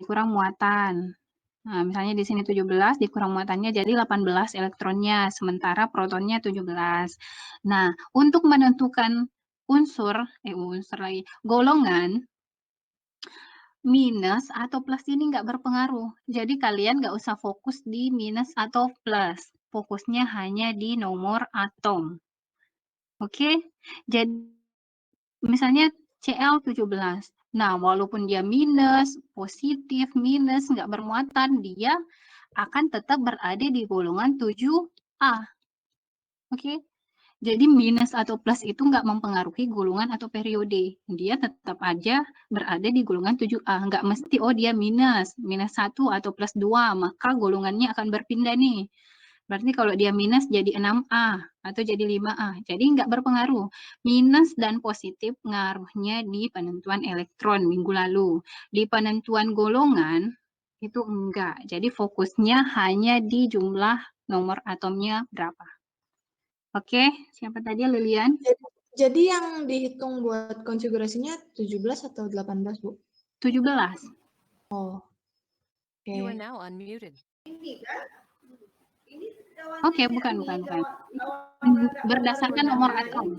dikurang muatan. Nah, misalnya di sini 17 dikurang muatannya jadi 18 elektronnya, sementara protonnya 17. Nah, untuk menentukan golongan, minus atau plus ini nggak berpengaruh. Jadi kalian nggak usah fokus di minus atau plus. Fokusnya hanya di nomor atom. Oke? Jadi misalnya Cl17. Nah, walaupun dia minus, positif, minus, nggak bermuatan, dia akan tetap berada di golongan 7A. Oke? Jadi minus atau plus itu nggak mempengaruhi golongan atau periode. Dia tetap aja berada di golongan 7A. Nggak mesti, oh dia minus 1 atau plus 2, maka golongannya akan berpindah nih. Berarti kalau dia minus jadi 6A atau jadi 5A. Jadi nggak berpengaruh. Minus dan positif ngaruhnya di penentuan elektron minggu lalu. Di penentuan golongan itu enggak. Jadi fokusnya hanya di jumlah nomor atomnya berapa. Oke, siapa tadi Lilian? Jadi yang dihitung buat konfigurasinya 17 atau 18, Bu? 17. Oh. You are now unmuted. Oke, bukan. Berdasarkan nomor atom.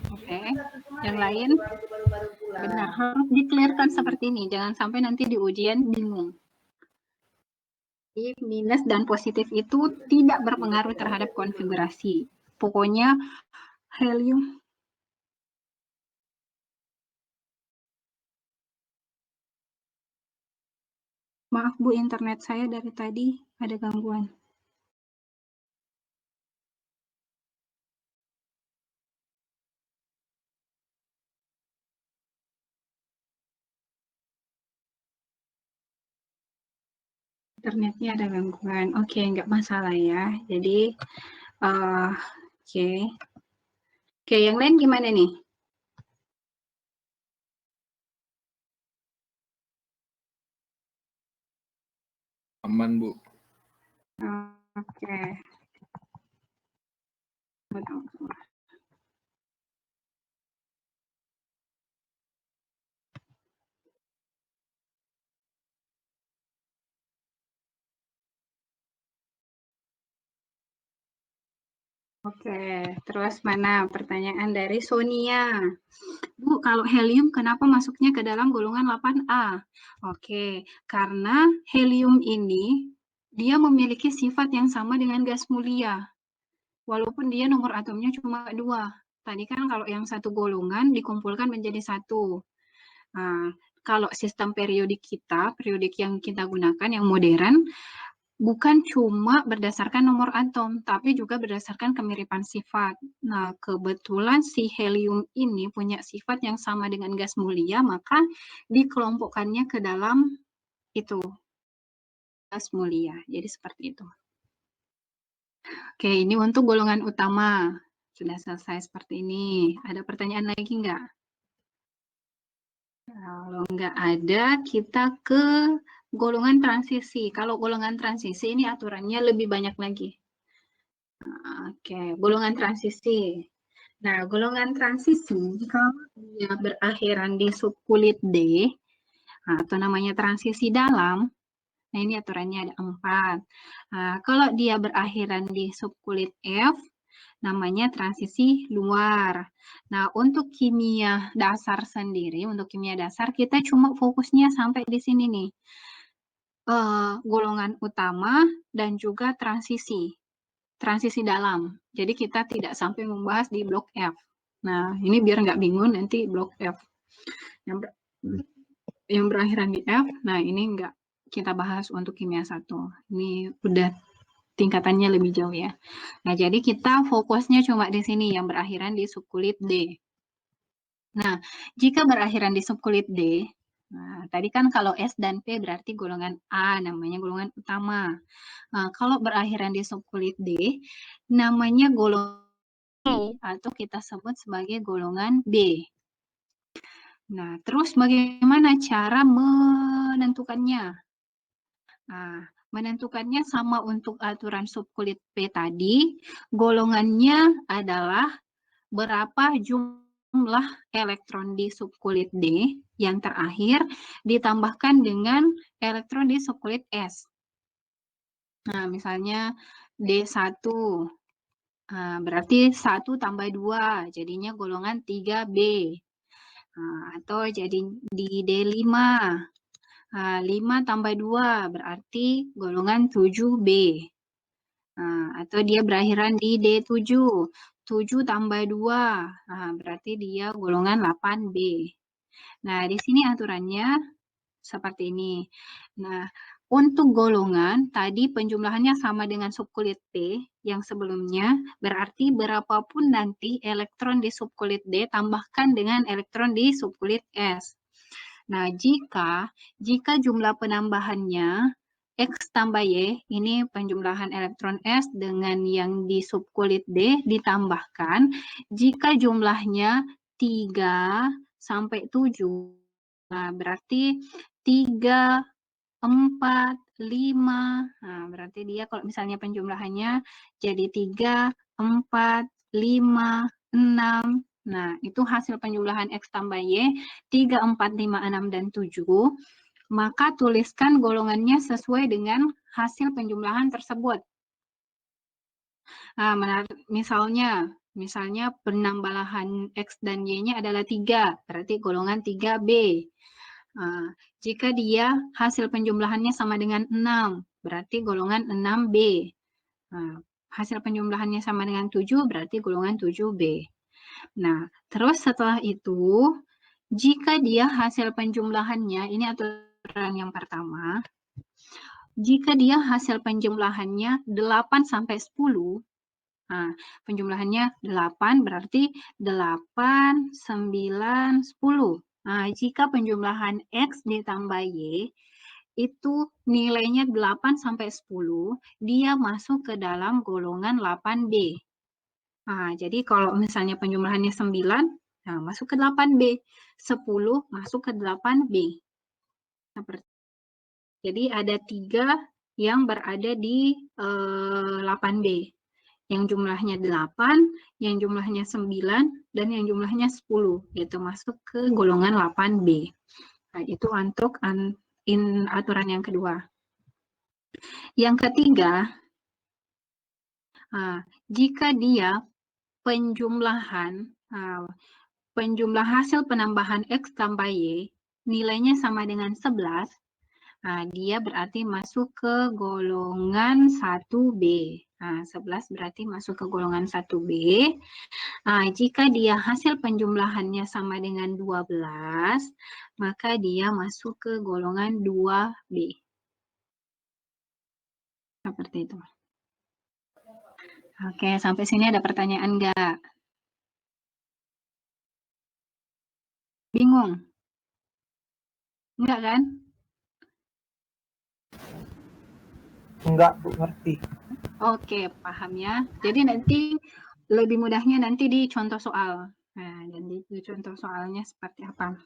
Oke, yang lain? Benar, harus di-clearkan seperti ini. Jangan sampai nanti di ujian bingung. Minus dan positif itu tidak berpengaruh terhadap konfigurasi. Pokoknya helium. Maaf Bu, internet saya dari tadi ada gangguan. Internetnya ada gangguan. Oke, nggak masalah ya. Jadi, Oke, yang lain gimana nih? Aman, Bu. Oke. Oke, terus mana pertanyaan dari Sonia? Bu, kalau helium kenapa masuknya ke dalam golongan 8A? Oke, karena helium ini dia memiliki sifat yang sama dengan gas mulia. Walaupun dia nomor atomnya cuma 2. Tadi kan kalau yang satu golongan dikumpulkan menjadi 1. Nah, kalau sistem periodik yang kita gunakan yang modern, bukan cuma berdasarkan nomor atom, tapi juga berdasarkan kemiripan sifat. Nah, kebetulan si helium ini punya sifat yang sama dengan gas mulia, maka dikelompokkannya ke dalam itu, gas mulia. Jadi seperti itu. Oke, ini untuk golongan utama. Sudah selesai seperti ini. Ada pertanyaan lagi nggak? Kalau nggak ada, kita ke golongan transisi. Kalau golongan transisi ini aturannya lebih banyak lagi. Oke, golongan transisi. Nah, golongan transisi kalau dia berakhiran di subkulit D, atau namanya transisi dalam, nah ini aturannya ada 4. Nah, kalau dia berakhiran di subkulit F, namanya transisi luar. Nah, untuk kimia dasar sendiri, untuk kimia dasar kita cuma fokusnya sampai di sini nih. Golongan utama dan juga transisi dalam. Jadi kita tidak sampai membahas di blok F. Nah, ini biar nggak bingung nanti blok F. Yang berakhiran di F, nah ini nggak kita bahas untuk kimia 1. Ini udah tingkatannya lebih jauh ya. Nah, jadi kita fokusnya cuma di sini yang berakhiran di subkulit D. Nah, jika berakhiran di subkulit D, nah, tadi kan kalau S dan P berarti golongan A, namanya golongan utama. Nah, kalau berakhiran di subkulit D, namanya golongan B atau kita sebut sebagai golongan B. Nah, terus bagaimana cara menentukannya? Nah, menentukannya sama untuk aturan subkulit P tadi, golongannya adalah berapa jumlah jumlah elektron di subkulit D yang terakhir ditambahkan dengan elektron di subkulit S. Nah, misalnya D1, berarti 1 tambah 2, jadinya golongan 3B. Atau jadi di D5, 5 tambah 2, berarti golongan 7B. Atau dia berakhiran di D7, 7 tambah 2, berarti dia golongan 8B. Nah, di sini aturannya seperti ini. Nah, untuk golongan, tadi penjumlahannya sama dengan subkulit P yang sebelumnya, berarti berapapun nanti elektron di subkulit D, tambahkan dengan elektron di subkulit S. Nah, jika jumlah penambahannya X tambah Y, ini penjumlahan elektron S dengan yang di subkulit D ditambahkan, jika jumlahnya 3 sampai 7, nah, berarti 3, 4, 5, nah, berarti dia kalau misalnya penjumlahannya jadi 3, 4, 5, 6, nah, itu hasil penjumlahan X tambah Y, 3, 4, 5, 6, dan 7, maka tuliskan golongannya sesuai dengan hasil penjumlahan tersebut. Nah, misalnya penambahan X dan Y-nya adalah 3, berarti golongan 3B. Jika dia hasil penjumlahannya sama dengan 6, berarti golongan 6B. Hasil penjumlahannya sama dengan 7, berarti golongan 7B. Nah, terus setelah itu, jika dia hasil penjumlahannya, ini aturan yang pertama, jika dia hasil penjumlahannya 8 sampai 10, penjumlahannya 8 berarti 8, 9, 10. Jika penjumlahan X ditambah Y itu nilainya 8 sampai 10, dia masuk ke dalam golongan 8B. Jadi kalau misalnya penjumlahannya 9, masuk ke 8B. 10 masuk ke 8B. Jadi ada 3 yang berada di 8B. Yang jumlahnya 8, yang jumlahnya 9, dan yang jumlahnya 10. Itu masuk ke golongan 8B. Nah, itu untuk aturan yang kedua. Yang ketiga, jika dia penjumlah hasil penambahan X tambah Y nilainya sama dengan 11, dia berarti masuk ke golongan 1B. 11 berarti masuk ke golongan 1B. Jika dia hasil penjumlahannya sama dengan 12, maka dia masuk ke golongan 2B. Seperti itu. Oke, sampai sini ada pertanyaan nggak? Bingung? Enggak kan? Enggak, Bu, ngerti. Oke, paham ya. Jadi nanti lebih mudahnya nanti di contoh soal. Nah, jadi di contoh soalnya seperti apa.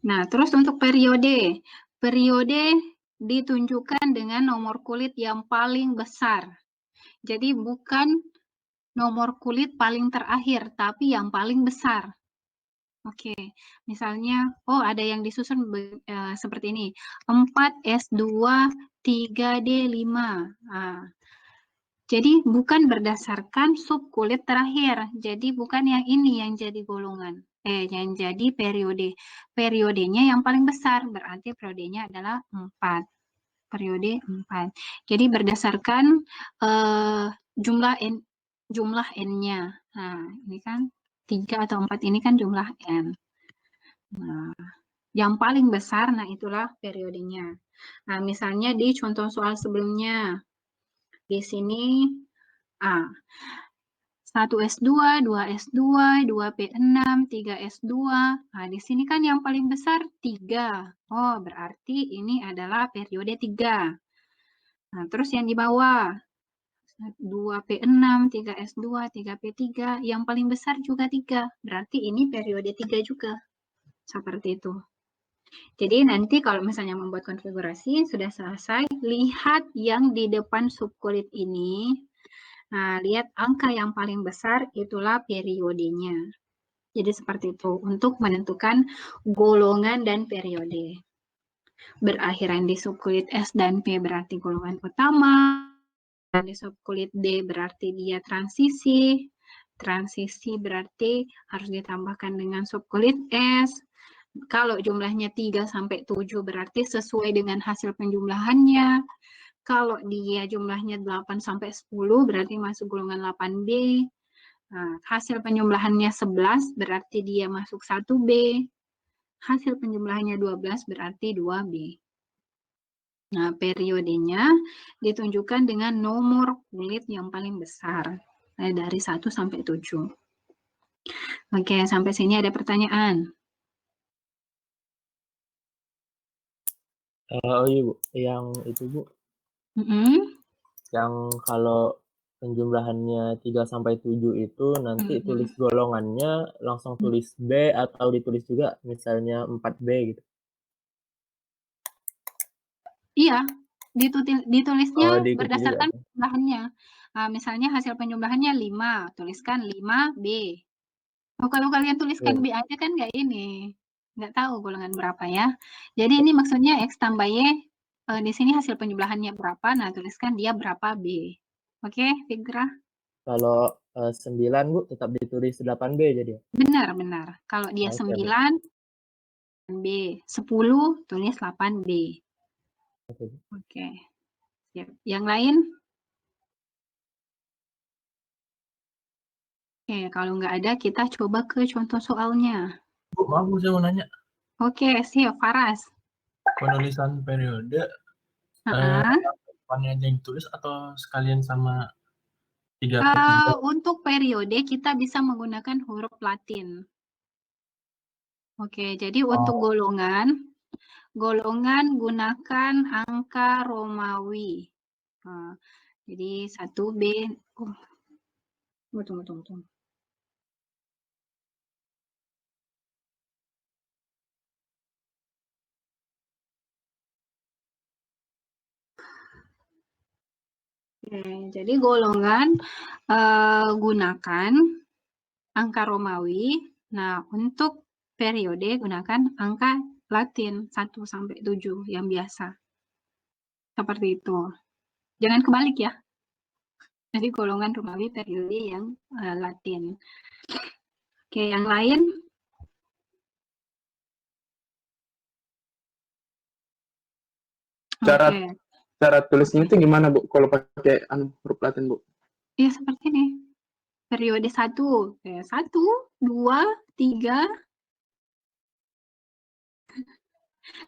Nah, terus untuk periode. Periode ditunjukkan dengan nomor kulit yang paling besar. Jadi bukan nomor kulit paling terakhir, tapi yang paling besar. Oke, misalnya, ada yang disusun seperti ini. 4S2, 3D5. Jadi bukan berdasarkan subkulit terakhir. Jadi bukan yang ini yang jadi golongan. Yang jadi periode. Periodenya yang paling besar, berarti periodenya adalah 4. Periode 4. Jadi berdasarkan jumlah N-nya. Nah, ini kan 3 atau 4 ini kan jumlah N. Nah, yang paling besar, nah itulah periodenya. Nah, misalnya di contoh soal sebelumnya, di sini 1S2, 2S2, 2P6, 3S2. Nah, di sini kan yang paling besar 3. Berarti ini adalah periode 3. Nah, terus yang di bawah 2P6, 3S2, 3P3, yang paling besar juga 3. Berarti ini periode 3 juga. Seperti itu. Jadi nanti kalau misalnya membuat konfigurasi sudah selesai, lihat yang di depan subkulit ini. Nah, lihat angka yang paling besar itulah periodenya. Jadi seperti itu untuk menentukan golongan dan periode. Berakhiran di subkulit S dan P berarti golongan utama, dan di subkulit D berarti dia transisi. Transisi berarti harus ditambahkan dengan subkulit S. Kalau jumlahnya 3 sampai 7 berarti sesuai dengan hasil penjumlahannya. Kalau dia jumlahnya 8 sampai 10 berarti masuk golongan 8B. Nah, hasil penjumlahannya 11 berarti dia masuk 1B. Hasil penjumlahannya 12 berarti 2B. Nah, periodenya ditunjukkan dengan nomor kulit yang paling besar. Dari 1 sampai 7. Oke, sampai sini ada pertanyaan. Oh iya Bu, yang itu Bu, yang kalau penjumlahannya 3 sampai 7 itu nanti tulis golongannya langsung tulis B atau ditulis juga misalnya 4B gitu. Iya, ditulisnya diikuti berdasarkan juga. penjumlahannya. Misalnya hasil penjumlahannya 5, tuliskan 5B. Oh, kalau kalian tuliskan B aja kan nggak ini, nggak tahu golongan berapa ya. Jadi ini maksudnya X tambah Y, di sini hasil penjumlahannya berapa, nah tuliskan dia berapa B. Oke, Figra? Kalau 9 Bu tetap ditulis 8B jadi. Benar. Kalau dia 9, B. 10, tulis 8B. Oke. Siap. Yang lain? Oke, kalau nggak ada, kita coba ke contoh soalnya. Bu, maaf Bu, saya mau nanya. Oke, siap, Faras. Penulisan periode, depannya yang ditulis atau sekalian sama 3 untuk periode kita bisa menggunakan huruf Latin. Oke, jadi untuk golongan gunakan angka Romawi. Jadi 1B. Tunggu. Oke, jadi golongan gunakan angka Romawi. Nah, untuk periode gunakan angka Latin 1 sampai 7 yang biasa. Seperti itu. Jangan kebalik ya. Jadi golongan Romawi periode yang Latin. Oke, yang lain? Cara tulisnya itu gimana Bu kalau pakai huruf Latin Bu? Ya seperti ini. Periode 1, 1, 2, 3.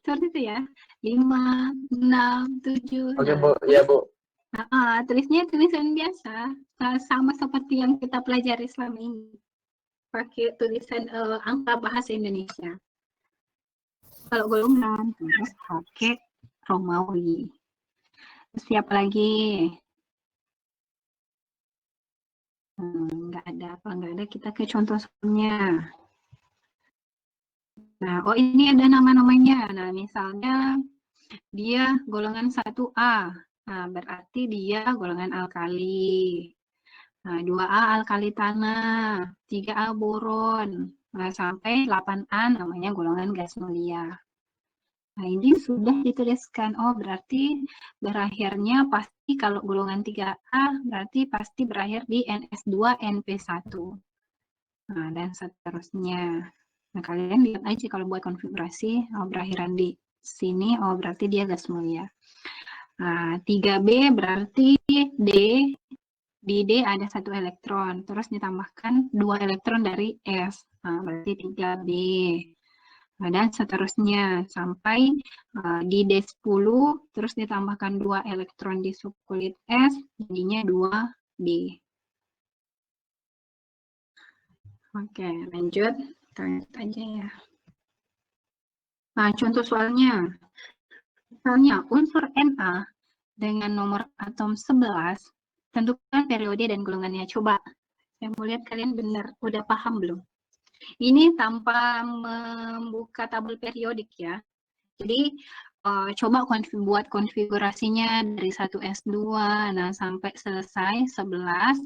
Seperti itu ya. 5, 6, 7. Oke Bu, ya Bu. Tulisnya tulisan biasa. Sama seperti yang kita pelajari selama ini. Pakai tulisan angka bahasa Indonesia. Kalau golongan, terus pakai Romawi. Siapa lagi? Nggak ada. Kalau nggak ada, kita ke contoh soalnya. Nah, ini ada nama-namanya. Nah, misalnya dia golongan 1A. Nah, berarti dia golongan alkali. Nah, 2A alkali tanah, 3A boron. Nah, sampai 8A namanya golongan gas mulia. Nah, ini sudah dituliskan. Oh, berarti berakhirnya pasti kalau golongan 3A berarti pasti berakhir di NS2 NP1. Nah, dan seterusnya. Nah, kalian lihat aja kalau buat konfigurasi, berakhiran di sini, berarti dia gas mulia. Nah, 3B berarti D, di D ada 1 elektron, terus ditambahkan 2 elektron dari S, nah, berarti 3B. Nah, dan seterusnya, sampai di D10, terus ditambahkan 2 elektron di subkulit S, jadinya 2B. Oke, lanjut. Kita lihat aja ya. Nah, contoh soalnya. Misalnya, unsur Na dengan nomor atom 11, tentukan periode dan golongannya. Coba, saya mau lihat kalian benar, udah paham belum? Ini tanpa membuka tabel periodik ya. Jadi, coba buat konfigurasinya dari 1S2, nah sampai selesai 11,